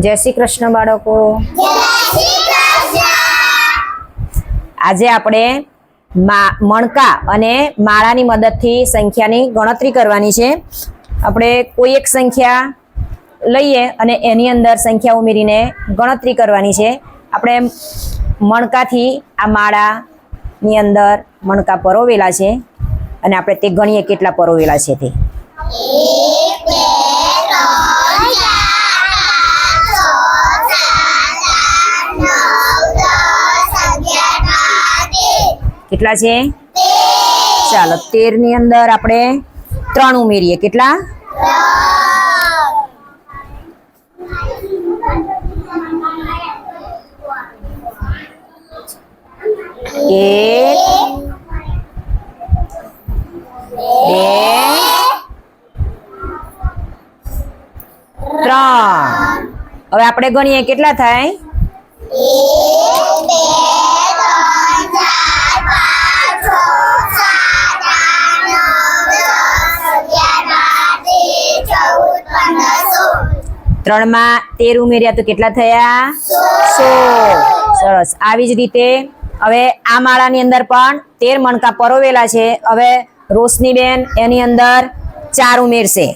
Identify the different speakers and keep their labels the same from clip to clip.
Speaker 1: जय श्री कृष्ण बाळको। आज आपणे मणका अने माळानी मददथी संख्यानी गणतरी करवानी छे। आपणे कोई एक संख्या लईए अने एनी अंदर संख्या उमेरीने गणतरी करवानी छे। आपणे मणकाथी आ माळानी अंदर मणका परोवेला छे अने आपणे ते गणीए केटला परोवेला छे ते। કેટલા છે? ચાલો 13 ની અંદર આપણે 3 ઉમેરીએ। કેટલા? 1 2 3। હવે આપણે ગણીએ કેટલા થાય? 1 2 3 માં 13 ઉમેર્યા તો કેટલા થયા? 16। સરસ। આવી જ રીતે હવે આ માળાની અંદર પણ 13 મણકા પરોવેલા છે। હવે રોશનીબેન એની અંદર 4 ઉમેરશે।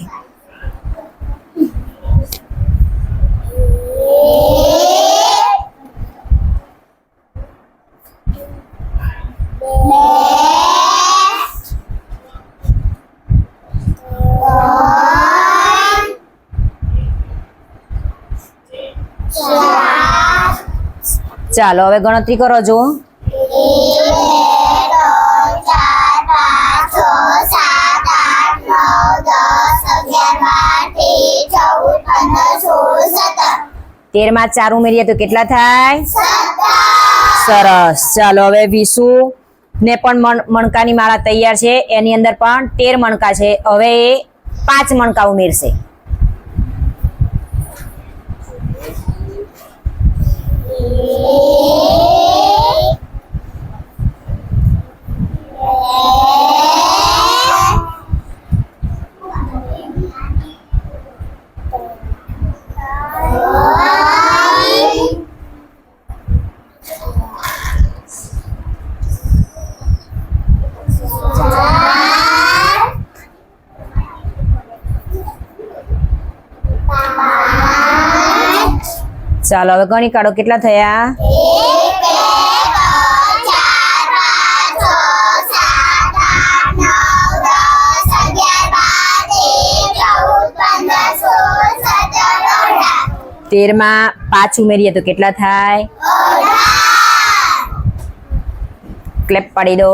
Speaker 1: ચાલો હવે ગણતરી કરો જો। 13 માં 4 ઉમેરીએ તો કેટલા થાય? 17। સરસ। ચાલો હવે વિશુ ને પણ મણકાની માળા તૈયાર છે। એની અંદર પણ 13 મણકા છે। હવે એ 5 મણકા ઉમેરશે। ચાલો હવે ગણી કાઢો કેટલા થયા? 13 માં 5 ઉમેરીએ તો કેટલા થાય? ક્લેપ પાડી દો।